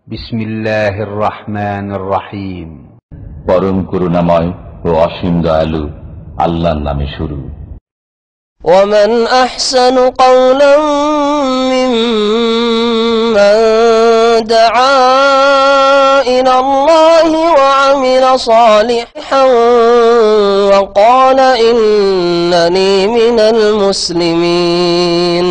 বিসমিল্লাহির রহমানির রহিম। পরম করুণাময় ও অসীম দয়ালু আল্লাহর নামে শুরু। ومن أحسن قولا ممن دعا إلى الله وعمل صالحا وقال إنني من المسلمين.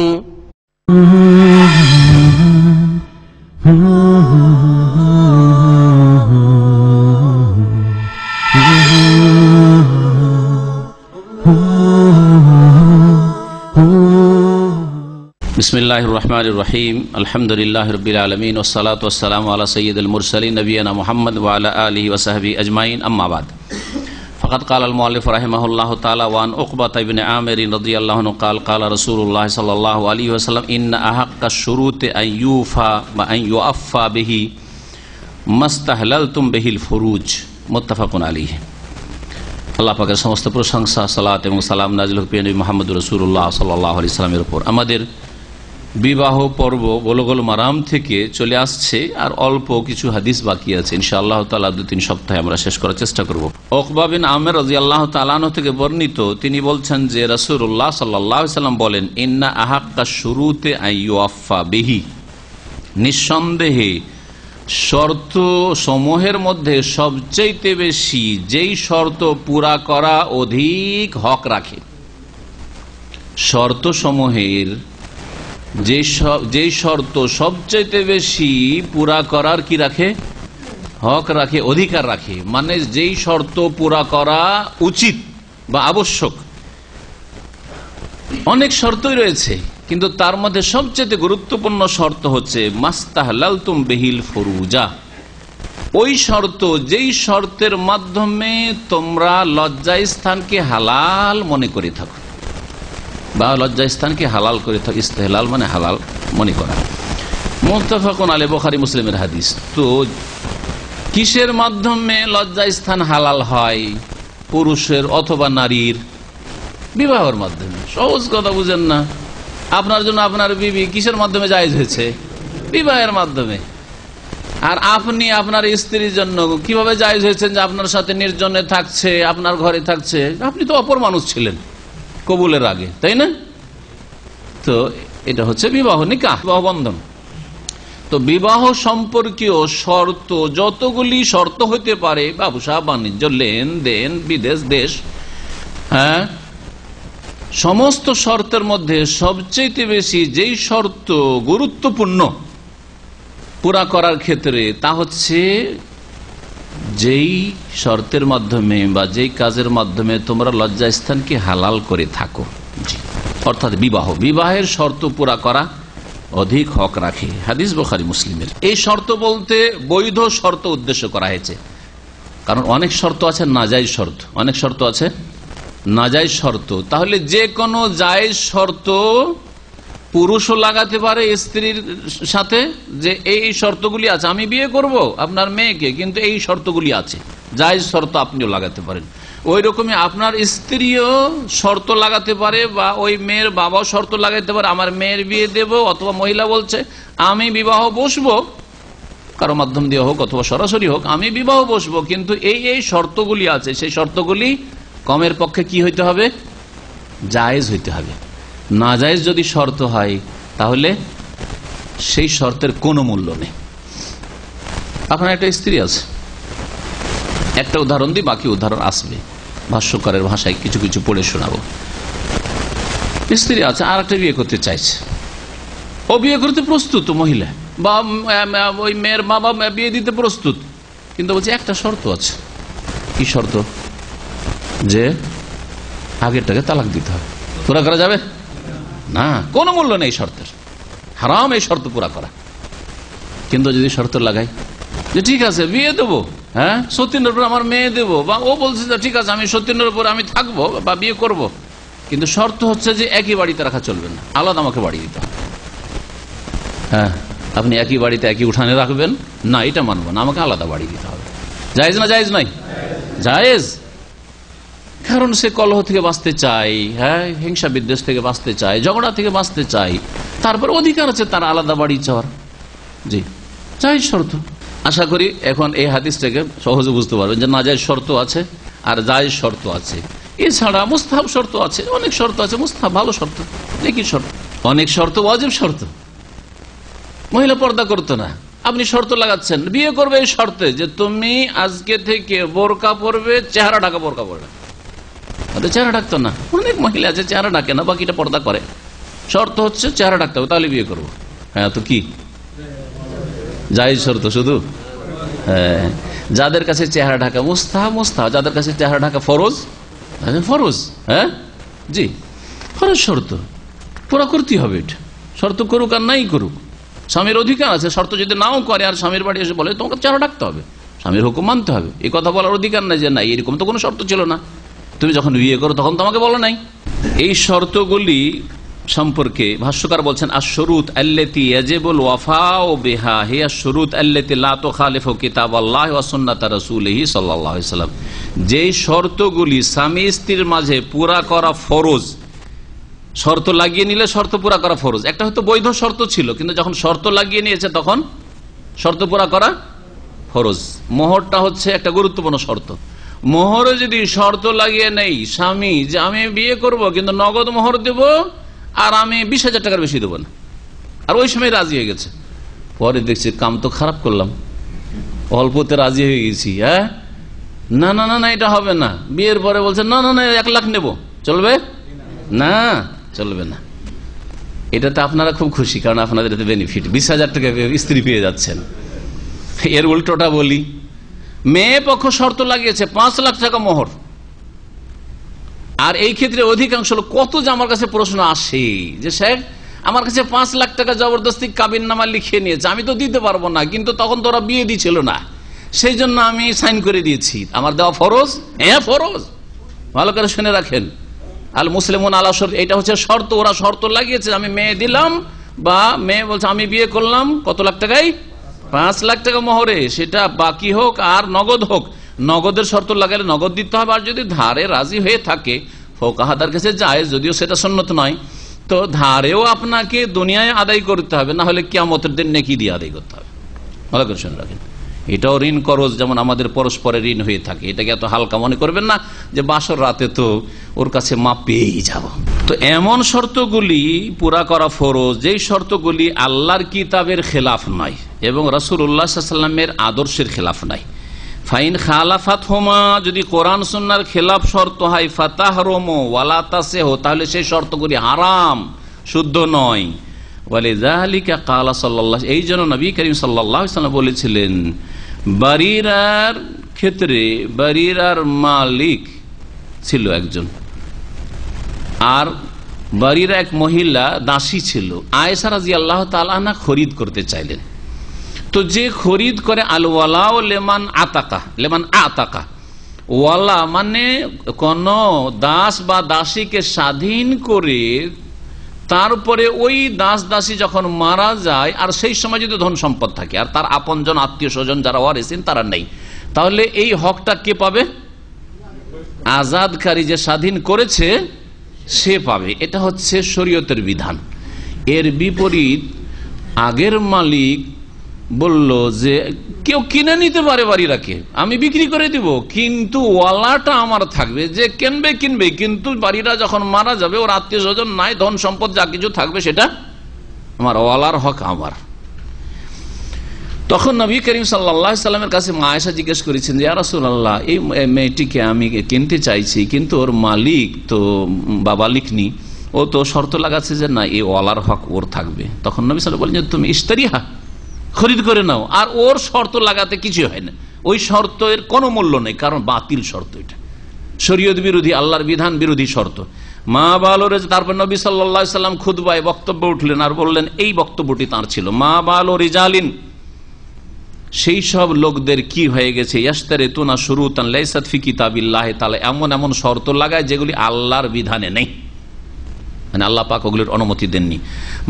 বিসমিল্লাহির রহমানির রহিম। আলহামদুলিল্লাহি রাব্বিল আলামিন ওয়াসসালাতু ওয়াসসালামু আলা সাইয়্যিদিল মুরসালিন নবিয়িনা মুহাম্মদ ওয়া আলা আলিহি ওয়া সাহবিহি আজমাইন, আম্মা বাদ। ফাকাদ ক্বালা আল মুআল্লিফ রাহিমাহুল্লাহু তাআলা ওয়া আন উকবাতা ইবনে আমির রাদিয়াল্লাহু আনহু ক্বাল ক্বালা রাসূলুল্লাহ সাল্লাল্লাহু আলাইহি ওয়াসাল্লাম ইন্না আহাক্কাশ শুরুতি আন ইউফা বা আন ইউআফা বিহি মাস্তাহলালতুম বিহিল ফুরুজ, মুত্তাফাকুন আলাইহি। আল্লাহ পাকের সমস্ত প্রশংসা, সালাত এবং সালাম নাজিল হোক প্রিয় নবী মুহাম্মদ রাসূলুল্লাহ সাল্লাল্লাহু আলাইহি ওয়াসাল্লামের উপর। আমাদের বিবাহ পর্ব বুলুগুল মারাম থেকে চলে আসছে, আর অল্প কিছু হাদিস বাকি আছে। ইনশাআল্লাহ তাআলা 2-3 সপ্তাহে আমরা শেষ করার চেষ্টা করব। উকবা বিন আমির রাদিয়াল্লাহু তাআলা আনহু থেকে বর্ণিত, তিনি বলছেন যে রাসূলুল্লাহ সাল্লাল্লাহু আলাইহি ওয়াসাল্লাম বলেন, ইন্না আহাক্কা শুরুতে আন ইউআফা বিহি, নিঃসন্দেহে শর্ত সমূহের মধ্যে সবচেয়ে বেশি যেই শর্ত পুরা করা অধিক হক রাখে, শর্ত সমূহের যেই শর্ত সবচেয়ে বেশি পুরা করার কি রাখে, হক রাখে, অধিকার রাখে, মানে যেই শর্ত পুরা করা উচিত বা আবশ্যক। অনেক শর্তই রয়েছে, কিন্তু তার মধ্যে সবচেয়ে গুরুত্বপূর্ণ শর্ত হচ্ছে মাস্তাহলালতুম বিহিল ফুরুজা, ওই শর্ত যেই শর্তের মাধ্যমে তোমরা লজ্জাস্থানকে হালাল মনে করে থাকো, বা লজ্জাস্থানকে হালাল করে থাকো। ইস্তেহলাল মানে হালাল মনে করা। মুত্তাফাকুন আলাইহি, বুখারী মুসলিমের হাদিস। তো কিসের মাধ্যমে লজ্জাস্থান হালাল হয়? পুরুষের অথবা নারীর বিবাহের মাধ্যমে। সহজ কথা বুঝেন না? আপনার জন্য আপনার বিবি কিসের মাধ্যমে জায়েজ হয়েছে? বিবাহের মাধ্যমে। আর আপনি আপনার স্ত্রীর জন্য কিভাবে জায়েজ হয়েছেন যে আপনার সাথে নির্জনে থাকছে, আপনার ঘরে থাকছে? আপনি তো অপর মানুষ ছিলেন কবুলের আগে, তাই না? তো এটা হচ্ছে বিবাহ, নিকাহ, বিবাহ বন্ধন। তো বিবাহ সম্পর্কীয় শর্ত যতগুলি শর্ত হইতে পারে, ব্যবসা বাণিজ্য, লেনদেন, বিদেশ দেশ, হ্যাঁ, সমস্ত শর্তের মধ্যে সবচেয়ে বেশি যেই শর্ত গুরুত্বপূর্ণ পুরা করার ক্ষেত্রে, তা হচ্ছে যেই শর্তের মাধ্যমে বা যেই কাজের মাধ্যমে তোমরা লজ্জাস্থানকে হালাল করে থাকো, অর্থাৎ বিবাহ। বিবাহের শর্ত পুরা করা অধিক হক রাখে। হাদিস বুখারী মুসলিমের। এই শর্ত বলতে বৈধ শর্ত উদ্দেশ্য করা হয়েছে, কারণ অনেক শর্ত আছে নাজায়েজ শর্ত, অনেক শর্ত আছে নাজায়েজ শর্ত। তাহলে যে কোনো জায়েজ শর্ত পুরুষও লাগাতে পারে স্ত্রীর সাথে, যে এই শর্তগুলি আছে, আমি বিয়ে করব আপনার মেয়েকে, কিন্তু এই শর্তগুলি আছে, জায়েজ শর্ত আপনিও লাগাতে পারেন। ওই রকমই আপনার স্ত্রীও শর্ত লাগাতে পারে, বা ওই মেয়ের বাবাও শর্ত লাগাতে পারে, আমার মেয়ের বিয়ে দেব। অথবা মহিলা বলছে আমি বিবাহ বসবো, কারো মাধ্যম দিয়ে হোক অথবা সরাসরি হোক, আমি বিবাহ বসবো, কিন্তু এই শর্তগুলি আছে, সেই শর্তগুলি কমের পক্ষে কি হইতে হবে? জায়েজ হইতে হবে। নাজায়েজ যদি শর্ত হয় তাহলে সেই শর্তের কোনো মূল্য নেই। আপনার একটা স্ত্রী আছে, একটা উদাহরণ দিই, বাকি উদাহরণ আসবে, ভাষ্যকারের ভাষায় কিছু কিছু পড়ে শোনাবো। স্ত্রী আছে, আর একটা বিয়ে করতে চাইছে, ও বিয়ে করতে প্রস্তুত মহিলা, বা ওই মেয়ের বাবা বিয়ে দিতে প্রস্তুত, কিন্তু বলছে একটা শর্ত আছে। কি শর্ত? যে আগেরটাকে তালাক দিতে হবে। পুরা করা যাবে না, কোনো মূল্য নেই শর্তের, হারাম এই শর্ত পুরা করা। কিন্তু যদি শর্ত লাগাই যে ঠিক আছে বিয়ে দেবো, হ্যাঁ, সতীনের উপর আমার মেয়ে দেবো, বা ও বলছে যে ঠিক আছে আমি সতীনের উপর আমি থাকবো বা বিয়ে করব, কিন্তু শর্ত হচ্ছে যে একই বাড়িতে রাখা চলবে না, আলাদা আমাকে বাড়ি দিতে হবে। হ্যাঁ, আপনি একই বাড়িতে একই উঠানে রাখবেন না, এটা মানবো না, আমাকে আলাদা বাড়ি দিতে হবে। জায়েজ না জায়েজ নাই? জায়েজ। কারণ সে কলহ থেকে বাঁচতে চায়, হ্যাঁ, হিংসা বিদ্বেষ থেকে বাঁচতে চায়, ঝগড়া থেকে বাঁচতে চায়, তারপর অধিকার আছে তার আলাদা বাড়ি চাওয়ার। জি, জায়েজ শর্ত। আশা করি এখন এই হাদিসটাকে সহজে বুঝতে পারবেন যে নাজায়েজ শর্ত আছে আর জায়েজ শর্ত আছে। এছাড়া মুস্তাহাব শর্ত আছে, অনেক শর্ত আছে। মুস্তাহাব ভালো শর্ত, নেকি শর্ত। অনেক শর্ত ওয়াজিব শর্ত। মহিলা পর্দা করতো না, আপনি শর্ত লাগাচ্ছেন বিয়ে করবে এই শর্তে যে তুমি আজকে থেকে বোরকা পরবে, চেহারা ঢাকা বোরকা পরবে। চেহারা ঢাকতো না, অনেক মহিলা আছে চেহারা ঢাকে না, বাকিটা পর্দা করে। শর্ত হচ্ছে চেহারা ঢাকতে হবে, তাহলে বিয়ে করবো। হ্যাঁ, তো কি জায়েজ শর্ত শুধু? হ্যাঁ, যাদের কাছে চেহারা ঢাকা মুস্তাহাব মুস্তাহাব, যাদের কাছে চেহারা ঢাকা ফরজ ফরজ। হ্যাঁ জি, ফরজ শর্ত পুরা করতে হবে। এটা শর্ত করুক আর নাই করুক, স্বামীর অধিকার আছে। শর্ত যদি নাও করে আর স্বামীর বাড়ি এসে বলে তোমাকে চেহারা ঢাকতে হবে, স্বামীর হুকুম মানতে হবে। এই কথা বলার অধিকার নাই যে নাই, এরকম তো কোনো শর্ত ছিল না। তুমি যখন বিয়ে করো তখন তোমাকে বলো নাই। এই শর্তগুলি সম্পর্কে ভাষ্যকার বলছেন, আশ-শুরুত আল্লাতী ইয়াজিবুল ওয়াফাউ বিহা হিয়া আশ-শুরুত আল্লাতী লা তুখালিফু কিতাবাল্লাহি ওয়া সুন্নাতা রাসূলিহি সাল্লাল্লাহু আলাইহি ওয়াসাল্লাম। যে শর্তগুলি স্বামী স্ত্রীর মাঝে পুরা করা ফরজ, শর্ত লাগিয়ে নিলে শর্ত পুরা করা ফরজ। একটা হয়তো বৈধ শর্ত ছিল, কিন্তু যখন শর্ত লাগিয়ে নিয়েছে তখন শর্ত পুরা করা ফরজ। মোহরটা হচ্ছে একটা গুরুত্বপূর্ণ শর্ত। মোহরে যদি শর্ত লাগিয়ে নেই স্বামী যে আমি বিয়ে করব কিন্তু নগদ মোহর দেব আর আমি 20,000 টাকার বেশি দেবো না, আর ওই সময় রাজি হয়ে গেছে, পরে দেখছি কাম তো খারাপ করলাম, অল্পতে রাজি হয়ে গেছি। হ্যাঁ, না না না না এটা হবে না। বিয়ের পরে বলছে না না না 1 লাখ নেব, চলবে না? চলবে না। এটাতে আপনারা খুব খুশি, কারণ আপনাদের এতে বেনিফিট, 20,000 টাকা স্ত্রী পেয়ে যাচ্ছেন। এর উল্টোটা বলি, মেয়ে পক্ষ শর্ত লাগিয়েছে 5 লাখ টাকা মোহর, আর এই ক্ষেত্রে অধিকাংশ লোক কত যে আমার কাছে প্রশ্ন আসে যে শেখ আমার কাছে 5 লাখ টাকা জবরদস্তি কাবিননামা লিখিয়ে নিয়েছে, আমি তো দিতে পারবো না, কিন্তু তখন তো ওরা বিয়ে দিচ্ছিল না, সেই জন্য আমি সাইন করে দিয়েছি। আমার দেওয়া ফরজ? হ্যাঁ ফরজ। ভালো করে শুনে রাখেন, আল মুসলিমুন আলা শর্ত, এটা হচ্ছে শর্ত। ওরা শর্ত লাগিয়েছে, আমি মেয়ে দিলাম বা মেয়ে বলছে আমি বিয়ে করলাম কত লাখ টাকায়, 5 লাখ টাকা মোহরে, সেটা বাকি হোক আর নগদ হোক। নগদের শর্ত লাগালে নগদ দিতে হবে, আর যদি ধারে রাজি হয়ে থাকে ফুকাহাদের কাছে জায়েজ, যদিও সেটা সুন্নত নয়, তো ধারেও আপনাকে দুনিয়ায় আদায় করতে হবে, না হলে কিয়ামতের দিন নেকি দিয়ে আদায় করতে হবে। ভালো করে শুনে রাখেন, এটাও ঋণ করজ যেমন আমাদের পরস্পরের ঋণ হয়ে থাকে, এটাকে এত হালকা মনে করবেন না যে বাসর রাতে তো ওর কাছে মাপ পেয়েই যাব। তো এমন শর্তগুলি পুরা করা ফরজ যেই শর্তগুলি আল্লাহর কিতাবের খেলাফ নয় এবং রাসূলুল্লাহ সাল্লাল্লাহু আলাইহি ওয়াসাল্লামের আদর্শের খেলাফ নয়। ফাইন খালাফাতহুমা, যদি কোরআন সুন্নাহর খেলাফ শর্ত হয়, ফাতাহরুমু ওয়ালা তাসিহু, তাহলে সেই শর্তগুলি হারাম, শুদ্ধ নয়। ওয়ালিযালিকা ক্বালা সাল্লাল্লাহু, এই জন্য নবী করিম সাল্লাল্লাহু আলাইহি ওয়াসাল্লাম বলেছিলেন, বারিরার ক্ষেত্রে বারিরার মালিক ছিল একজন, আর বারিরা এক মহিলা দাসী ছিল। আয়েশা রাদিয়াল্লাহু তাআলা আনহা খরিদ করতে চাইলেন, তো যে খরিদ করে আল ওয়ালা ও লেমান আতাকা, লেমান আতাকা, ওয়ালা মানে কোন দাস বা দাসীকে স্বাধীন করে তারপরে ওই দাস দাসী যখন মারা যায় আর সেই সময় যদি ধন সম্পদ থাকে আর তার আপনজন আত্মীয় স্বজন যারা ওয়ারিসিন তারা নেই, তাহলে এই হকটা কে পাবে? আজাদকারী যে স্বাধীন করেছে সে পাবে। এটা হচ্ছে শরীয়তের বিধান। এর বিপরীত আগের মালিক বলল যে কেউ কিনে নিতে পারে বাড়িটাকে, আমি বিক্রি করে দিব, কিন্তু ওয়ালাটা আমার থাকবে, যে কিনবে কিনবে, কিন্তু বাড়িটা যখন মারা যাবে ওর আত্মীয় স্বজন নাই, ধন সম্পদ যা কিছু থাকবে সেটা আমার, ওয়ালার হক আমার। তখন নবী করিম সাল্লাল্লাহু আলাইহি সাল্লামের কাছে মা আয়েশা জিজ্ঞেস করেছেন যে ইয়া রাসূলুল্লাহ, এই মেয়েটিকে আমি কিনতে চাইছি, কিন্তু ওর মালিক তো বাবা লিখনি, ও তো শর্ত লাগাচ্ছে যে না এই ওয়ালার হক ওর থাকবে। তখন নবী সাল্লাল্লাহু আলাইহি ওয়াসাল্লাম বলেন যে তুমি ইশতারিহা, খরিদ করে নাও, আর ওর শর্ত লাগাতে কিছু হয় না, ওই শর্তের কোনো মূল্য নেই, কারণ বাতিল শর্ত, এটা শরীয়ত বিরোধী, আল্লাহর বিধান বিরোধী শর্ত। মা বালোরে, তারপর নবী সাল্লাল্লাহু আলাইহি সাল্লাম খুতবায় বক্তব্য উঠলেন আর বললেন, এই বক্তব্যটি তার ছিল, মা বালো রিজালিন, সেই সব লোকদের কি হয়ে গেছে, ইয়াশতারিতুনা শুরুতান লাইসাত ফি কিতাবিল্লাহি তাআলা, এমন এমন শর্ত লাগায় যেগুলি আল্লাহর বিধানে নেই, মানে আল্লাহ পাক ওগুলোর অনুমতি দেননি।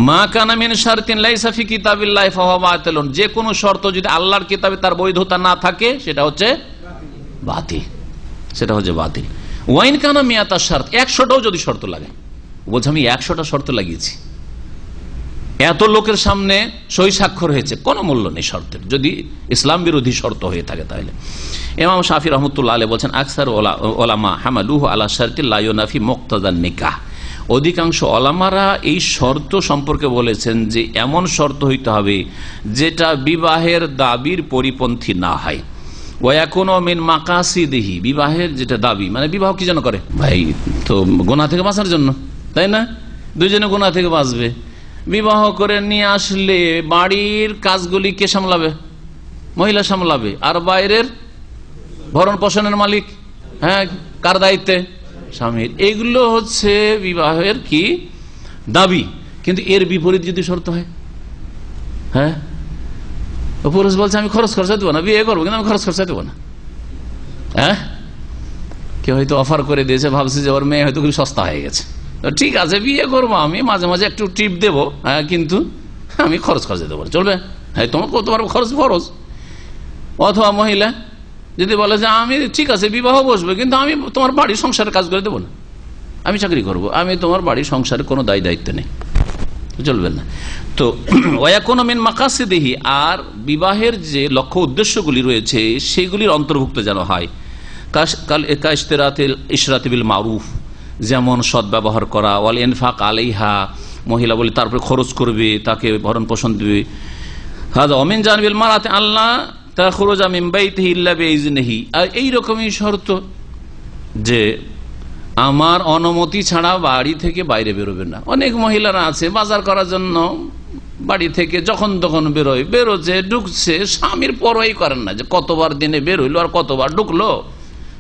মা কানা মিন শারতিন লাইসা ফি কিতাবিল্লাহি ফাহুয়া বাতিলুন, যে কোনো শর্ত যদি আল্লাহর কিতাবে তার বৈধতা না থাকে সেটা হচ্ছে বাতিল, সেটা হচ্ছে বাতিল। ওয়াইন কানা মিয়াতা শারত, 100টাও যদি শর্ত লাগে, বলছে আমি 100টা শর্ত লাগিয়েছি, এত লোকের সামনে সই স্বাক্ষর হয়েছে, কোনো মূল্য নেই শর্তের, যদি ইসলাম বিরোধী শর্ত হয়ে থাকে। তাহলে ইমাম শাফি রহমতুল্লাহ আলাইহি বলছেন, আকসার ওলামা হামালুহু আলা শারতি লা ইউনাফি মুক্তাদান নিকাহ। অধিকাংশ ওলামারা এই শর্ত সম্পর্কে বলেছেন যে এমন শর্ত হইতে হবে যেটা বিবাহের দাবির পরিপন্থী না হয়। ওয়াকুনু মিন মাকাসিদিহি, বিবাহের যেটা দাবি, মানে বিবাহ কি যেন করে ভাই, তো গুনাহ থেকে বাঁচার জন্য, তাই না? দুইজনে গুনাহ থেকে বাঁচবে। বিবাহ করে নিয়ে আসলে বাড়ির কাজগুলি কে সামলাবে? মহিলা সামলাবে। আর বাইরের ভরণ পোষণের মালিক, হ্যাঁ, কার দায়িত্বে? স্বামীর। এগুলো হচ্ছে বিবাহের কি দাবি। কিন্তু এর বিপরীত যদি শর্ত হয়, হ্যাঁ, পুরুষ বলছে আমি খরচ খরচা দেবো না, বিয়ে করবো কিন্তু আমি খরচ খরচা দেবো না, হ্যাঁ, কেউ হয়তো অফার করে দিয়েছে, ভাবছে যে ওর মেয়ে হয়তো খুব সস্তা হয়ে গেছে, ঠিক আছে বিয়ে করবো, আমি মাঝে মাঝে একটু টিপ দেবো, হ্যাঁ, কিন্তু আমি খরচ খরচা দেবো, চলবে? হ্যাঁ, তোমার খরচ ফরজ। অথবা মহিলা যদি বলে যে আমি ঠিক আছে বিবাহ বসবে, কিন্তু আমি তোমার বাড়ির সংসারের কাজ করে দেবো না, আমি চাকরি করব, আমি তোমার বাড়ির সংসারের কোনো দায় দায়িত্ব নেই, চলবে না। তো ওয়াকুনু মিন মাকাসিদিহি, আর বিবাহের যে লক্ষ্য উদ্দেশ্যগুলি রয়েছে সেগুলির অন্তর্ভুক্ত যেন হয়। ইশরাতি বিল মারুফ, যেমন সদ্ব্যবহার করা, ওয়াল ইনফাক আলাইহা, মহিলা বলে তারপরে খরচ করবে, তাকে ভরণ পোষণ দেবে। হাযা ওয়া মিন জানিবিল মারাতি আল্লাহ তাখরুজা মিন বাইতিহি ইল্লা বিইজনিহি, আর এইরকমই শর্ত যে আমার অনুমতি ছাড়া বাড়ি থেকে বাইরে বেরোবে না। অনেক মহিলারা আছে বাজার করার জন্য বাড়ি থেকে যখন তখন বেরোয়, বেরোচ্ছে ঢুকছে, স্বামীর পরোয়াই করেন না যে কতবার দিনে বের হইলো আর কতবার ঢুকলো,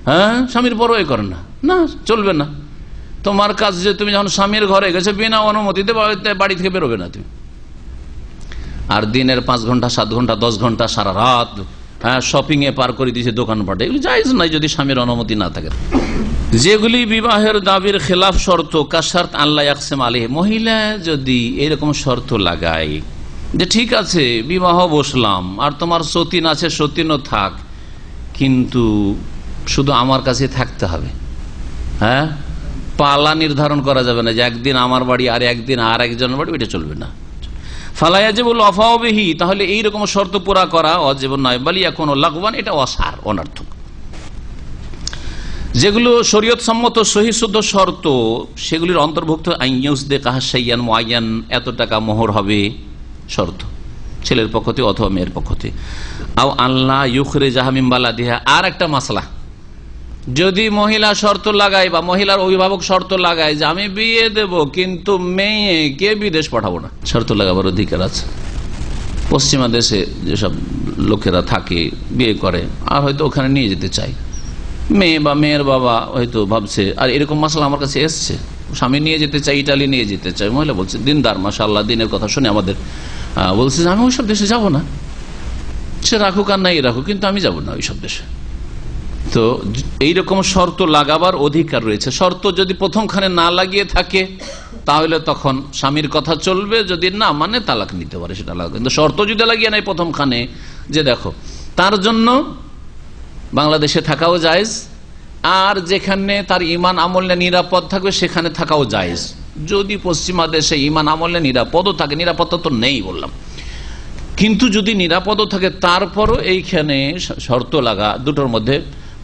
হ্যাঁ, স্বামীর পরোয়াই করেন না, না চলবে না। তোমার কাজ যে তুমি যখন স্বামীর ঘরে গেছে বিনা অনুমতিতে বাড়ি থেকে বেরোবে না তুমি। আর দিনের 5 ঘন্টা 7 ঘন্টা 10 ঘন্টা সারা রাত, হ্যাঁ, শপিং এ পার করে দিয়েছে, দোকানপাটে, এগুলো জায়েজ নাই যদি স্বামীর অনুমতি না থাকে। যেগুলি বিবাহের দাবির খেলাফ শর্ত, কাশার্ত আল্লাহ ইয়াকসিম আলাইহি, মহিলা যদি এরকম শর্ত লাগায় যে ঠিক আছে বিবাহ বসলাম আর তোমার সতীন আছে, সতীনও থাক, কিন্তু শুধু আমার কাছে থাকতে হবে, হ্যাঁ, পালা নির্ধারণ করা যাবে না যে একদিন আমার বাড়ি আর একদিন আর একজনের বাড়ি, এটা চলবে না। ফালা ইয়াজিবুল ওয়াফাউ বিহি, তাহলে এইরকম শর্ত পুরা করা ওয়াজিব নয়, বলি এখন লাগওয়ান, এটা অসার, অনর্থক। যেগুলো শরীয়ত সম্মত সহিহ শুদ্ধ শর্ত, সেগুলির অন্তর্ভুক্ত আইয়ুসদিকাহাশাইয়ান মুআয়্যান, এত টাকা মোহর হবে শর্ত, ছেলের পক্ষ থেকে অথবা মেয়ের পক্ষ থেকে। আও আল্লাহ ইউখরিজাহা মিন বালাদিহা, আর একটা মাসলা, যদি মহিলা শর্ত লাগায় বা মহিলার অভিভাবক শর্ত লাগায় যে আমি বিয়ে দেব কিন্তু মেয়েকে বিদেশ পাঠাবো না, শর্ত লাগাবার অধিকার আছে। পশ্চিমা দেশে যেসব লোকেরা থাকে বিয়ে করে আর হয়তো ওখানে নিয়ে যেতে চায় মেয়ে, বা মেয়ের বাবা হয়তো ভাবছে, আর এরকম মাসলা আমার কাছে এসছে, স্বামী নিয়ে যেতে চাই, ইটালি নিয়ে যেতে চাই, মহিলা বলছে দিনদার, মাশাআল্লাহ, দিনের কথা শুনে আমাদের বলছে যে আমি ওইসব দেশে যাব না, সে রাখুক আর নাই রাখুক, কিন্তু আমি যাব না ওইসব দেশে। তো এইরকম শর্ত লাগাবার অধিকার রয়েছে। শর্ত যদি প্রথমখানে না লাগিয়ে থাকে তাহলে তখন স্বামীর কথা চলবে, যদি না মানে তালাক নিতে পারে, সেটা লাগবে। কিন্তু শর্ত যদি লাগিয়ে নাই প্রথমখানে যে দেখো তার জন্য বাংলাদেশে থাকাও জায়েজ, আর যেখানে তার ইমান আমলে নিরাপদ থাকবে সেখানে থাকাও জায়েজ। যদি পশ্চিমা দেশে ইমান আমলে নিরাপদও থাকে, নিরাপত্তা তো নেই বললাম, কিন্তু যদি নিরাপদও থাকে তারপরও এইখানে শর্ত লাগা, দুটোর মধ্যে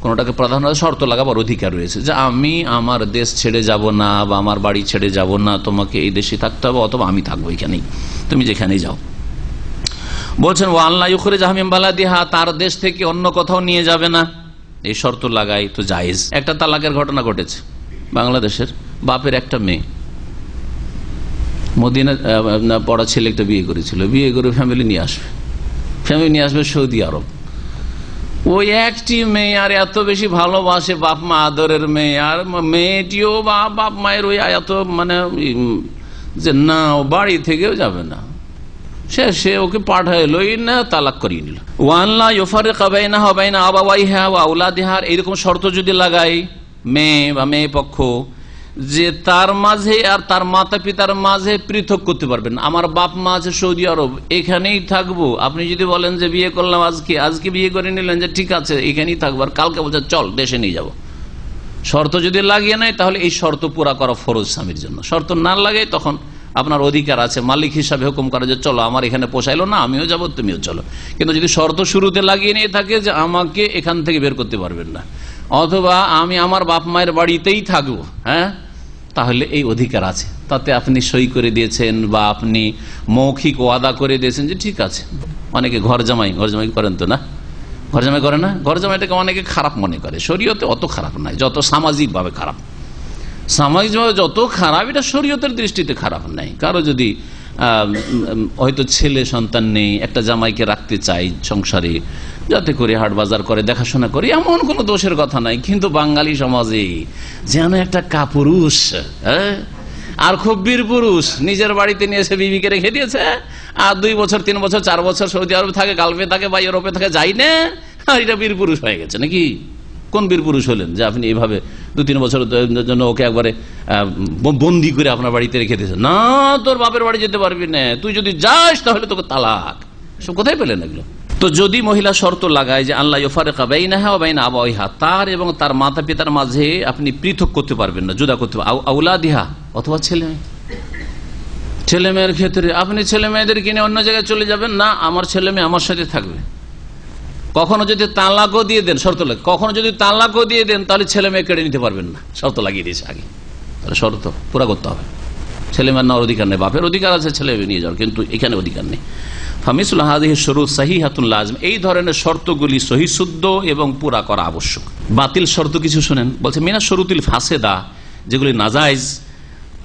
কোনোটাকে প্রাধান্য, শর্ত লাগাবার অধিকার রয়েছে যে আমি আমার দেশ ছেড়ে যাব না বা আমার বাড়ি ছেড়ে যাব না, তোমাকে এই দেশে থাকতে হবে, অথবা আমি থাকবো এখানেই, তুমি যেখানেই যাও। বলছেন ওয়া আল্লাহ ইউখরিজাহা মিন বালাদিহা, তার দেশ থেকে অন্য কোথাও নিয়ে যাবে না, এই শর্ত লাগাই তো জায়েজ। একটা তালাকের ঘটনা ঘটেছে বাংলাদেশের, বাপের একটা মেয়ে মদিনা পড়া ছেলে একটা বিয়ে করেছিল, বিয়ে করে ফ্যামিলি নিয়ে আসবে সৌদি আরব। ওই একটি মেয়ে আর এত বেশি ভালোবাসে বাপ মা, আদরের মেয়ে, আর মেয়েটিও বাপ মায়ের ওই এত মানে যে না ও বাড়ি থেকেও যাবে না, সে ওকে পাঠাইলই না, তালাক করিয়ে নিল। ওয়াল্লাহ ইউফারিকা বাইনাহা ওয়া বাইনা আবাওয়াইহা ওয়া আওলাদিহা, এইরকম শর্ত যদি লাগাই মেয়ে বা মেয়ে পক্ষ যে তার মাঝে আর তার মাতা পিতার মাঝে পৃথক করতে পারবেন, আমার বাপ মা আছে সৌদি আরব, এখানেই থাকবো, আপনি যদি বলেন যে বিয়ে করলাম আজকে বিয়ে করে নিলেন যে ঠিক আছে এখানেই থাকবো, আর কালকে বলছে চল দেশে নিয়ে যাব, শর্ত যদি লাগিয়ে নেয় তাহলে এই শর্ত পুরা করা ফরজ স্বামীর জন্য। শর্ত না লাগে তখন আপনার অধিকার আছে মালিক হিসাবে হুকুম করে যে চলো আমার এখানে পোষাইলো না, আমিও যাবো তুমিও চলো। কিন্তু যদি শর্ত শুরুতে লাগিয়ে নিয়ে থাকে যে আমাকে এখান থেকে বের করতে পারবেন না, অথবা আমি আমার বাপ মায়ের বাড়িতেই থাকবো, হ্যাঁ, তাহলে এই অধিকার আছে। তাতে আপনি সই করে দিয়েছেন বা আপনি মৌখিক ওয়াদা করে দিয়েছেন যে ঠিক আছে। অনেকে ঘর জামাই করেন তো না, ঘর জামাই করে না, ঘর জামাইটাকে অনেকে খারাপ মনে করে। শরীয়তে অত খারাপ নাই, যত সামাজিক ভাবে খারাপ। সামাজিকভাবে যত খারাপ, এটা শরীয়তের দৃষ্টিতে খারাপ নাই। কারো যদি হয়তো ছেলে সন্তান নেই, একটা জামাইকে রাখতে চাই সংসারে, যাতে করে হাট বাজার করে দেখাশোনা করে, এমন কোনো দোষের কথা নাই। কিন্তু বাঙালি সমাজে যেন একটা কাপুরুষ, হ্যাঁ, আর খুব বীর পুরুষ, নিজের বাড়িতে নিয়ে এসে বিবিকে রেখে দিয়েছে, আর 2 বছর 3 বছর 4 বছর সৌদি আরবে থাকে, গালফে থাকে বা ইউরোপে থাকে, যাই না, আর এটা বীর পুরুষ হয়ে গেছে নাকি? কোন বীর পুরুষ হলেন যে আপনি এইভাবে 2-3 বছরের জন্য ওকে একবারে বন্দি করে আপনার বাড়িতে রেখে দিয়েছেন? না, তোর বাপের বাড়ি যেতে পারবি না, তুই যদি যাস তাহলে তোকে তালাক। সব কোথায় পেলেন এগুলো? তো যদি মহিলা শর্ত লাগায় যে আল্লাহ ইউফারিকা বাইনাহা ওয়া বাইনা আবাইহা, তার এবং তার মাতা পিতার মাঝে আপনি পৃথক করতে পারবেন না, জুদা করতে পারবেন, আউলাদিহা অথবা ছেলে মেয়ের ক্ষেত্রে আপনি ছেলে মেয়েদের কিনে অন্য জায়গায় চলে যাবেন না, আমার ছেলে মেয়ে আমার সাথে থাকবে। কখনো যদি তালাকও দিয়ে দেন, শর্ত লাগে, কখনো যদি তালাকও দিয়ে দেন তাহলে ছেলে মেয়ে কেড়ে নিতে পারবেন না, শর্ত লাগিয়ে দিয়েছে আগে, তাহলে শর্ত পুরা করতে হবে। ছেলে মেয়ের নেওয়ার অধিকার নেই, বাপের অধিকার আছে ছেলে মেয়ে নিয়ে যাওয়ার, কিন্তু এখানে অধিকার নেই। ফামিসুল হাযিহি শুরুত সাহিহাতুন লাযিম, এই ধরনের শর্তগুলি সহিশুদ্ধ এবং পুরা করা আবশ্যক। বাতিল শর্ত কিছু শুনেন, বলছে মিনা শুরুতিল ফাসেদা, যেগুলি নাজায়েজ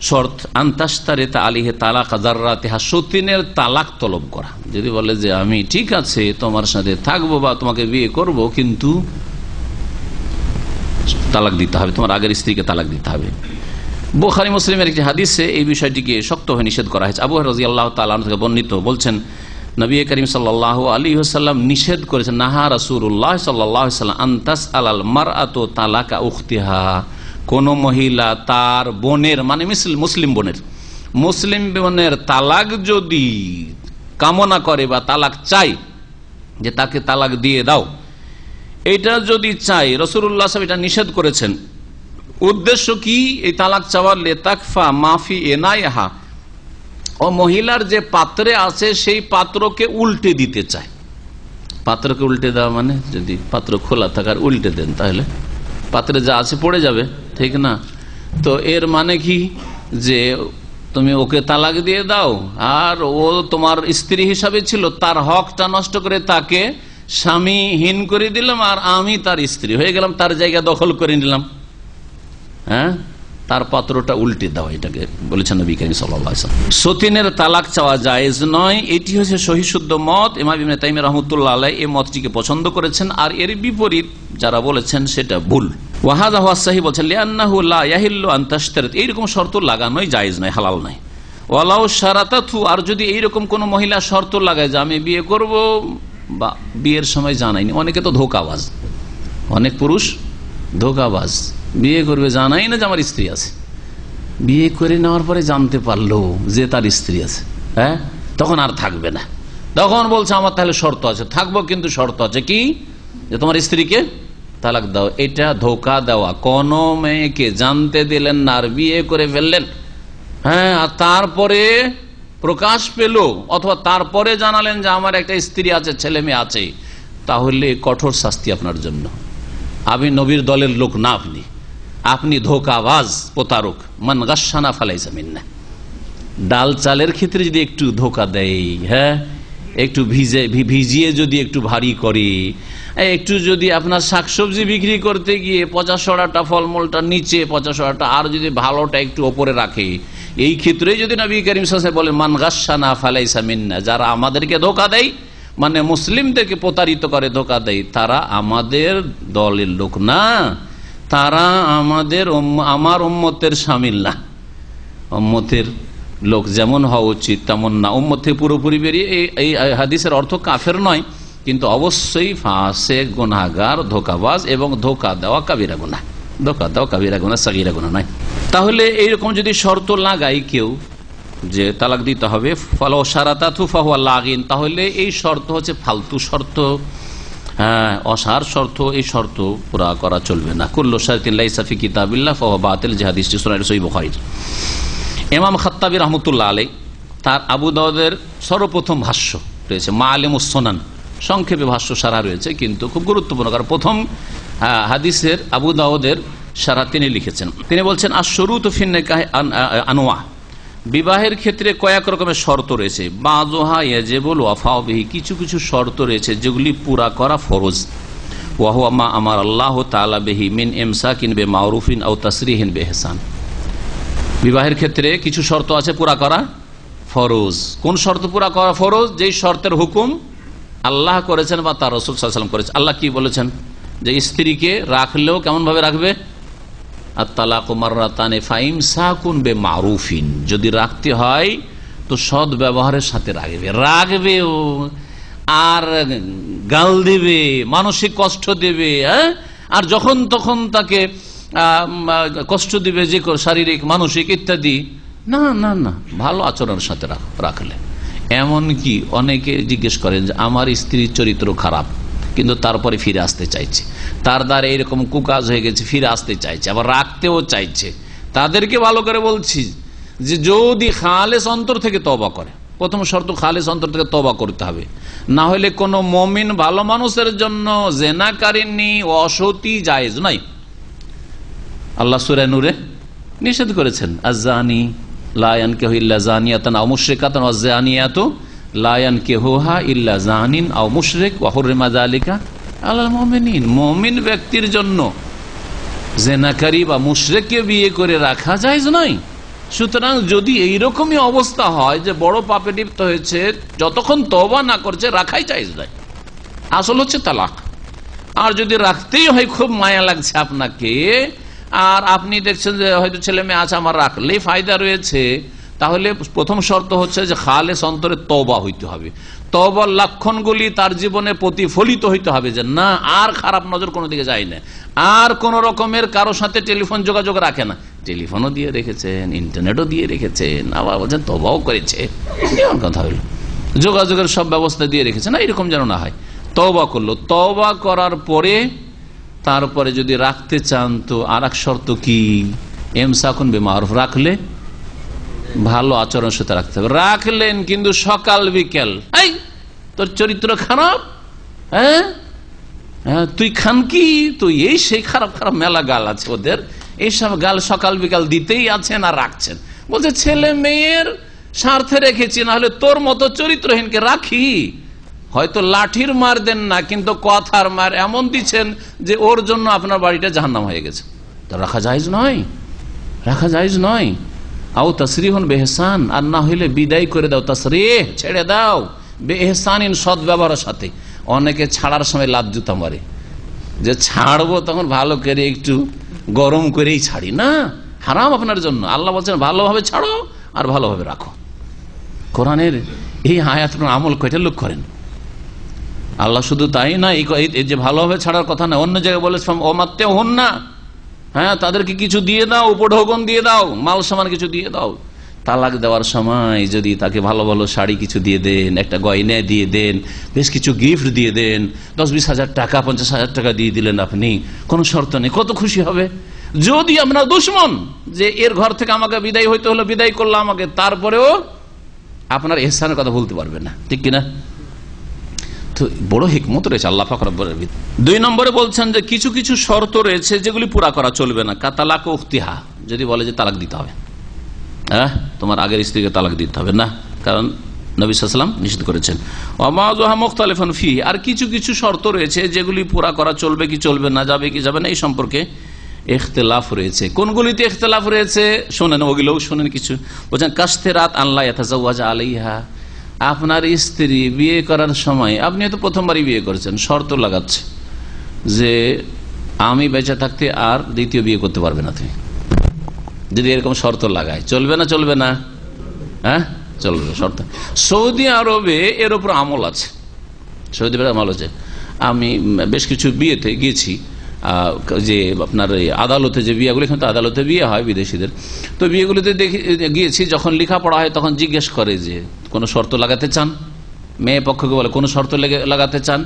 শর্ত, আনতাশতারিতা আলাইহি তালাক যাররাতিহা, সতীনের তালাক তলব করা। যদি বলে যে আমি ঠিক আছে তোমার সাথে থাকবো বা তোমাকে বিয়ে করব, কিন্তু তালাক দিতে হবে, তোমার আগের স্ত্রীকে তালাক দিতে হবে। বুখারী মুসলিমের একটি হাদিসে এই বিষয়টিকে শক্তভাবে নিষেধ করা হয়েছে। আবু হুরায়রা রাদিয়াল্লাহু তাআলা আনহু থেকে বর্ণিত, বলছেন নবী করিম সাল্লাল্লাহু আলাইহি ওয়াসাল্লাম নিষেধ করেছেন, নাহা রাসূলুল্লাহ সাল্লাল্লাহু আলাইহি ওয়াসাল্লাম আনতাস আলাল মারআতু তালাকা উখতিহা, কোন মহিলা তার বোনের, মানে মুসলিম বোনের তালাক যদি কামনা করে বা তালাক চাই, যে তাকে তালাক দিয়ে দাও, এটা যদি চাই, রাসূলুল্লাহ সাল্লাল্লাহু আলাইহি ওয়াসাল্লাম এটা নিষেধ করেছেন। উদ্দেশ্য কি? এই তালাক চাওয়ার লেতাকফা মাফি এনাইহা, ও মহিলার যে পাত্রে আছে সেই পাত্রকে উল্টে দিতে চায়। পাত্রকে উল্টে দেওয়া মানে, যদি পাত্র খোলা থাকার উল্টে দেন তাহলে পাত্রে যা আছে পড়ে যাবে, ঠিক না? তো এর মানে কি যে তুমি ওকে তালাক দিয়ে দাও, আর ও তোমার স্ত্রী হিসাবে ছিল, তার হকটা নষ্ট করে তাকে স্বামীহীন করে দিলাম, আর আমি তার স্ত্রী হয়ে গেলাম, তার জায়গা দখল করে নিলাম। হ্যাঁ, তার পাত্রটা উল্টে দাও, এটাকে বলেছেন নবী করিম সাল্লাল্লাহু আলাইহি ওয়াসাল্লাম। সতীনের তালাক চাওয়া জায়েজ নয়, এটি হচ্ছে সহিশুদ্ধ মত। ইমাম ইবনে তাইমিয়া রাহমাতুল্লাহ আলাইহি এই মতটিকে পছন্দ করেছেন, আর এর বিপরীত যারা বলেছেন সেটা ভুল। ওয়া হাযা হুয়া সাহিহ, বলেছেন লিআন্নাহু লা ইয়াহিল্লু আন তাশতারিত, এইরকম শর্ত লাগানোই জায়েজ নয়, হালাল নয়। ওয়ালাউ শারাতাতু, আর যদি এইরকম কোন মহিলা শর্ত লাগায় যে আমি বিয়ে করব, বা বিয়ের সময় জানাইনি, অনেকে তো ধোঁকাবাজ, অনেক পুরুষ ধোঁকাবাজ, বিয়ে করবে জানাই না যে আমার স্ত্রী আছে, বিয়ে করে নেওয়ার পরে জানতে পারলো যে তার স্ত্রী আছে, হ্যাঁ, তখন আর থাকবে না, তখন বলছে আমার তাহলে শর্ত আছে, থাকবো কিন্তু শর্ত আছে, কি? যে তোমার স্ত্রীকে তালাক দাও। এটা ধোঁকা দেওয়া। কোন মেয়েকে জানতে দিলেন না আর বিয়ে করে ফেললেন, হ্যাঁ, আর তারপরে প্রকাশ পেল, অথবা তারপরে জানালেন যে আমার একটা স্ত্রী আছে, ছেলে মেয়ে আছে, তাহলে কঠোর শাস্তি আপনার জন্য। আপনি নবীর দলের লোক না, আপনি ধোঁকাবাজ, প্রতারক। মান গাশশানা ফালাইসা মিন্না। ডাল চালের ক্ষেত্রে যদি একটু ধোঁকা দেয়, হ্যাঁ, একটু ভিজিয়ে যদি একটু ভারী করে, একটু যদি আপনার শাকসবজি বিক্রি করতে গিয়ে 50-100টা ফলমূলটা নিচে, 50-100টা আর যদি ভালোটা একটু ওপরে রাখে, এই ক্ষেত্রে যদি নবী করিম সাল্লাল্লাহু আলাইহি ওয়াসাল্লাম বলেন মান গাশশানা ফালাইসা মিন্না, যারা আমাদেরকে ধোঁকা দেয়, মানে মুসলিমদেরকে প্রতারিত করে, ধোঁকা দেয়, তারা আমাদের দলের লোক না, তারা আমার উম্মতের শামিল না। উম্মতের লোক যেমন হওয়া উচিত তেমন না। উম্মত থেকে পুরোপুরি বেরিয়ে এই হাদিসের অর্থ কাফের নয়, কিন্তু অবশ্যই ফাসেক, গুনাহগার, ধোঁকাবাজ, এবং ধোঁকা দেওয়া কাবিরা গুনাহ। ধোঁকা দেওয়া কাবিরা গুনাহ, সাগীরা গুনাহ নয়। তাহলে এইরকম যদি শর্ত লাগাই কেউ যে তালাক দিতে হবে, ফালাউ শারাতাতু ফাহুয়া লাগিন, তাহলে এই শর্ত হচ্ছে ফালতু শর্ত, হ্যাঁ, অসার শর্ত। এই শর্ত পুরা করা চলবে না। কুল্লু শারতিন লাইসা ফি কিতাবিল্লাহ ফাহুয়া বাতিল, যে হাদিসটি সূরা সহিহ বুখারী। ইমাম খাত্তাবী রহমতুল্লাহ আলাইহ তার আবু দাউদের সর্বপ্রথম ভাষ্য রয়েছে মাআলিমুস সুনান, সংক্ষেপে ভাষ্য সারা রয়েছে কিন্তু খুব গুরুত্বপূর্ণ, কারণ প্রথম হাদিসের আবু দাউদের সারা তিনি লিখেছেন। তিনি বলছেন আশ-শুরুতু ফিন নিকাহি আনওয়া, বিবাহের ক্ষেত্রে কয়েক রকমের শর্ত রয়েছে। বাযুহা ইয়াজিবুল ওয়াফাউ বিহি, কিছু কিছু শর্ত রয়েছে যেগুলি পুরা করা ফরজ। ওয়া হুয়া মা আমার আল্লাহ তাআলা বিহি মিন ইমসাকিন বিমারুফিন আও তাসরিহিন বিইহসান। বিবাহের ক্ষেত্রে কিছু শর্ত আছে পুরা করা ফরজ। কোন শর্ত পুরা করা ফরজ? যেই শর্তের হুকুম আল্লাহ করেছেন বা তার রাসূল সাল্লাল্লাহু আলাইহি ওয়াসাল্লাম করেছেন। আল্লাহ কি বলেছেন? যে স্ত্রীকে রাখলেও কেমন ভাবে রাখবে? আত-তালাকু মাররাতানি ফাইমসাকুন বিমারুফিন, যদি রাখতে হয় তো সৎ ব্যবহারের সাথে রাখবে ও, আর গাল দেবে, মানসিক কষ্ট দেবে, আর যখন তখন তাকে কষ্ট দিবে, যে শারীরিক মানসিক ইত্যাদি না না না, ভালো আচরণের সাথে রাখলে। এমন কি অনেকে জিজ্ঞেস করেন যে আমার স্ত্রীর চরিত্র খারাপ কিন্তু তারপরে ফিরে আসতে চাইছে, তার দ্বারা এরকম কুকাজ হয়ে গেছে, ফিরে আসতে চাইছে, আবার রাখতেও চাইছে। তাদেরকে ভালো করে বলছি যে যদি খালেস অন্তর থেকে তওবা করে, প্রথম শর্ত খালেস অন্তর থেকে তওবা করতে হবে, না হলে কোনো মুমিন ভালো মানুষের জন্য জেনাকারিনী অসতী জায়েজ নাই। আল্লাহ সূরা নূরে নিষেধ করেছেন আয-যানি লা ইয়ানকিহু ইল্লা যানিয়াতান আও মুশরিকাতান ওয়াজ-যানিয়াতু লা ইয়ানকিহুহা ইল্লা যানিন আও মুশরিক ওয়া হুররিমা যালিকা আলাল মুমিনিন। মুমিন ব্যক্তির জন্য জেনাকারী বা মুশরিককে বিয়ে করে রাখা জায়েজ নয়। সুতরাং যদি এইরকমই অবস্থা হয় যে বড় পাপে লিপ্ত হয়েছে, যতক্ষণ তওবা না করছে রাখাই জায়েজ নয়, আসল হচ্ছে তালাক। আর যদি রাখতেই হয়, খুব মায়া লাগছে আপনাকে, আর আপনি দেখছেন যে হয়তো ছেলে মেয়ে আছে, আমার রাখলেই ফায়দা রয়েছে, তাহলে প্রথম শর্ত হচ্ছে যে খালেস অন্তরে তওবা হইতে হবে। তওবার লক্ষণগুলি তার জীবনে প্রতিফলিত হইতে হবে যে না আর খারাপ নজর কোনো দিকে যায় না, আর কোন রকমের কারো সাথে টেলিফোন যোগাযোগ রাখে না। টেলিফোনও দিয়ে রেখেছেন, ইন্টারনেটও দিয়ে রেখেছেন, আবার বলছেন তওবাও করেছে, এমন কথা হইল। যোগাযোগের সব ব্যবস্থা দিয়ে রেখেছে না, এরকম যেন না হয়। তওবা করলো, তওবা করার পরে তারপরে যদি রাখতে চান তো আর এক শর্ত কি? ইমসাকুন বিমারুফ, রাখলে ভালো আচরণের সাথে রাখতে হবে। রাখলেন কিন্তু সকাল বিকেল, এই তোর চরিত্র খারাপ, হ্যাঁ তুই খান কি, তুই এই সেই খারাপ খারাপ মেলা গাল আছে ওদের, এইসব গাল সকাল বিকাল দিতেই আছেন আর রাখছেন। বলছে ছেলে মেয়ের স্বার্থে রেখেছি, না হলে তোর মতো চরিত্রহীনকে রাখি? হয়তো লাঠির মার দেন না, কিন্তু কথার মার এমন দিচ্ছেন যে ওর জন্য আপনার বাড়িটা জাহান্নাম হয়ে গেছে। তো রাখা জায়েজ নয়, রাখা জায়েজ নয়। আও তাসরিহুন বিইহসান, আর না হইলে বিদায় করে দাও, তাসরিহ ছেড়ে দাও, বিইহসানিন সৎ ব্যবহারের সাথে। অনেকে ছাড়ার সময় লাত জুতা মারে, যে ছাড়বো তখন ভালো করে একটু গরম করেই ছাড়ি, না, হারাম আপনার জন্য। আল্লাহ বলছেন ভালোভাবে ছাড়ো আর ভালোভাবে রাখো। কোরআনের এই আয়াতের আমল কয়টা লোক করেন? আল্লাহ শুধু তাই না, এই যে ভালোভাবে ছাড়ার কথা না, অন্য জায়গায় বলে অমাত্যেও হন না, হ্যাঁ তাদেরকে কিছু দিয়ে দাও, উপঢৌকন দিয়ে দাও, মাল সামান কিছু দিয়ে দাও। তালাক দেওয়ার সময় যদি তাকে ভালো ভালো শাড়ি কিছু দিয়ে দেন, একটা গয়না দিয়ে দেন, বেশ কিছু গিফট দিয়ে দেন, 10-20 হাজার টাকা 50 হাজার টাকা দিয়ে দিলেন আপনি, কোনো শর্ত নেই, কত খুশি হবে। যদি আপনার দুশ্মন যে এর ঘর থেকে আমাকে বিদায় হইতে হলো, বিদায় করলো আমাকে, তারপরেও আপনার ইহসানের কথা বলতে পারবে না, ঠিক কিনা? তো বড় হিকমত রয়েছে আল্লাহ পাক রব্বুল আলামিন। 2 নম্বরে বলছেন যে কিছু কিছু শর্ত রয়েছে যেগুলি পুরা করা চলবে না। কাতালাক উখতিহা, যদি বলে যে তালাক দিতে হবে, হ্যাঁ তোমার আগের স্ত্রীকে তালাক দিতে হবে না, কারণ নবী সাল্লাল্লাহু আলাইহি ওয়াসাল্লাম নিষেধ করেছেন। ওয়ামাযুহা মুখতালিফুন ফি, আর কিছু কিছু শর্ত রয়েছে যেগুলি পুরা করা চলবে কি চলবে না, যাবে কি যাবে না, এই সম্পর্কে ইখতিলাফ রয়েছে। কোনগুলিতে ইখতিলাফ রয়েছে শোনেন, ওগুলোও শোনেন কিছু। বলছেন কাশতেরাত আল্লাহ ইয়াতাজাওয়াজা আলাইহা, আপনার স্ত্রী বিয়ে করার সময়, আপনি হয়তো প্রথমবারই বিয়ে করেছেন, শর্ত লাগাচ্ছে যে আমি বেঁচে থাকতে আর দ্বিতীয় বিয়ে করতে পারবে না তুমি। যদি এরকম শর্ত লাগায় চলবে না? চলবে না, হ্যাঁ চলবে শর্ত। সৌদি আরবে এর উপর আমল আছে, সৌদি আরবে আমল আছে। আমি বেশ কিছু বিয়েতে গিয়েছি, যে আপনার আদালতে যে বিয়েগুলো, এখানে তো আদালতে বিয়ে হয় বিদেশিদের, তো বিয়েগুলিতে গিয়েছি, যখন লেখাপড়া হয় তখন জিজ্ঞেস করে যে কোনো শর্ত লাগাতে চান? মেয়ে পক্ষকে বলে কোনো শর্ত লাগাতে চান,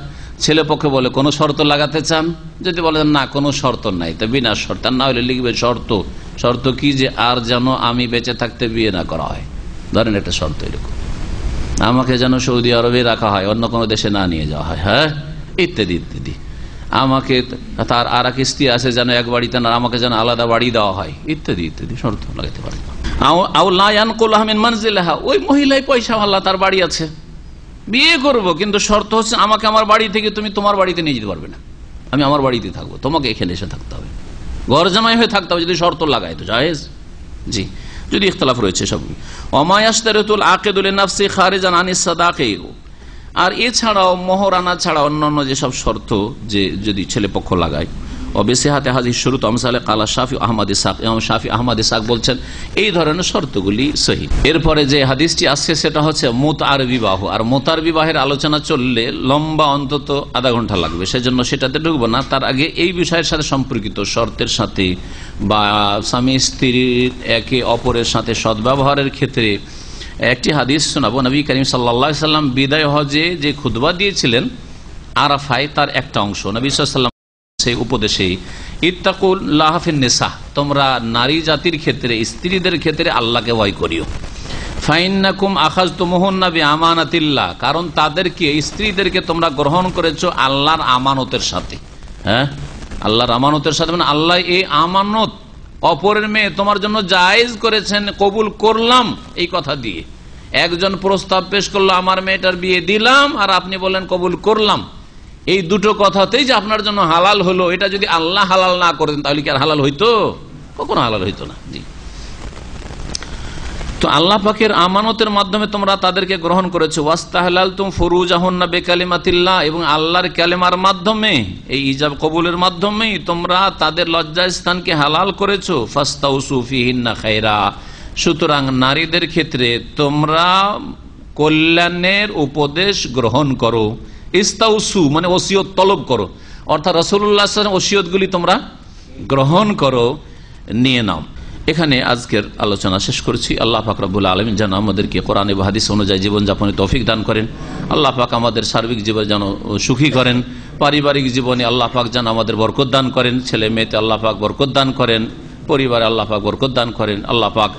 ছেলে পক্ষে বলে কোনো শর্ত লাগাতে চান। যদি বলেন না কোনো শর্ত নাই, তা বিনা শর্ত, না হলে লিখবে শর্ত শর্ত কি? যে আর যেন আমি বেঁচে থাকতে বিয়ে না করা হয়। ধরেন একটা শর্ত এরকম, আমাকে যেন সৌদি আরবে রাখা হয়, অন্য কোনো দেশে না নিয়ে যাওয়া হয়, হ্যাঁ, ইত্যাদি ইত্যাদি। আমাকে তার আর এক স্ত্রী আছে যেন এক বাড়িতে না, আমাকে যেন আলাদা বাড়ি দেওয়া হয়, ইত্যাদি ইত্যাদি শর্ত লাগাতে পারে। ওই মহিলাই পয়সা আল্লাহ, তার বাড়ি আছে, বিয়ে করব, কিন্তু শর্ত হচ্ছে আমাকে আমার বাড়ি থেকে তুমি তোমার বাড়িতে নিয়ে যেতে পারবে না, আমি আমার বাড়িতে থাকবো, তোমাকে এখানে এসে থাকতে হবে, ঘর জামাই হয়ে থাকতে হবে। যদি শর্ত লাগায় তো জায়েজ, জি, যদি ইখতলাফ রয়েছে সব। ওমায়াশতারিতুল আকিদুল নাফসি খারিজান আনিস সাদাকি, আর এছাড়াও মোহরানা ছাড়া অন্যান্য যেসব শর্ত যে যদি ছেলে পক্ষ লাগায়, অবেসিহাতে হাজির শুরুত আমসালে কালা শাফি আহমদ ইসাক, ইমাম শাফি আহমদ ইসাক বলছেন এই ধরনের শর্তগুলি সহি। এরপরে যে হাদিসটি আসছে সেটা হচ্ছে মুতআর বিবাহ, আর মুতআর বিবাহের আলোচনা চললে লম্বা অন্তত আধা ঘন্টা লাগবে, সেজন্য সেটাতে ঢুকবো না। তার আগে এই বিষয়ের সাথে সম্পর্কিত শর্তের সাথে বা স্বামী স্ত্রীর একে অপরের সাথে সদ্ব্যবহারের ক্ষেত্রে একটি হাদিস শোনাবো। নবী করিম সাল্লাল্লাহু আলাইহি সাল্লাম বিদায় হজে যে খুতবা দিয়েছিলেন আরাফায়, তার একটা অংশ নবী সাল্লাল্লাহু আলাইহি ওয়াসাল্লাম সেই উপদেশে ইত্তাকুল্লাহ ফিন নিসা, তোমরা নারী জাতির ক্ষেত্রে, স্ত্রীদের ক্ষেত্রে আল্লাহকে ভয় করিও। ফাইন্নাকুম আখাযতুমুহুন্না বিআমানাতিল্লাহ, কারণ তাদেরকে, স্ত্রীদেরকে তোমরা গ্রহণ করেছো আল্লাহর আমানতের সাথে। হ্যাঁ, আল্লাহর আমানতের সাথে, মানে আল্লাহ এই আমানত অপরের মেয়ে তোমার জন্য জায়েজ করেছেন, কবুল করলাম এই কথা দিয়ে। একজন প্রস্তাব পেশ করলো আমার মেয়েটার বিয়ে দিলাম, আর আপনি বললেন কবুল করলাম, এই দুটো কথাতেই যে আপনার জন্য হালাল হলো, এটা যদি আল্লাহ হালাল না করতেন তাহলে কি আর হালাল হইতো? কখনো হালাল হইতো না। জি, তো আল্লাহ পাকের আমানতের মাধ্যমে তোমরা তাদেরকে গ্রহণ করেছো। ওয়াস্তাহলালতুম ফুরুজাহুন্না বিকালিমাতিল্লাহ, এবং আল্লাহর কালেমার মাধ্যমে, এই ইজাব কবুলের মাধ্যমেই তোমরা তাদের লজ্জাস্থানকে হালাল করেছো। ফাস্তাউসু ফিহিন্না খায়রা, সুতরাং নারীদের ক্ষেত্রে তোমরা কল্যাণের উপদেশ গ্রহণ করো। ইস্তাউসু মানে ওসিয়ত তলব করো, অর্থাৎ রাসূলুল্লাহ সাল্লাল্লাহু আলাইহি ওয়াসাল্লাম ওসিয়তগুলি তোমরা গ্রহণ করো, নিয়ে নাও। এখানে আজকের আলোচনা শেষ করছি। আল্লাহ পাক রব্বুল আলামিন যেন আমাদেরকে কোরআন এবং হাদিস অনুযায়ী জীবনযাপনে তৌফিক দান করেন। আল্লাহ পাক আমাদের সার্বিক জীবন যেন সুখী করেন। পারিবারিক জীবনে আল্লাহ পাক যেন আমাদের বরকত দান করেন। ছেলে মেয়েতে আল্লাহ পাক বরকত দান করেন। পরিবারে আল্লাহ পাক বরকত দান করেন। আল্লাহ পাক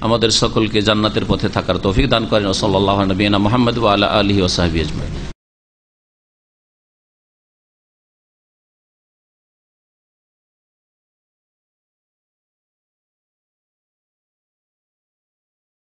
আমাদের সকলকে জান্নাতের পথে থাকার তৌফিক দান করেন। সাল্লাল্লাহু আলা নবিয়িনা মুহাম্মদ ওয়া আলা আলিহি ওয়া সাহবিহি আজমাইন।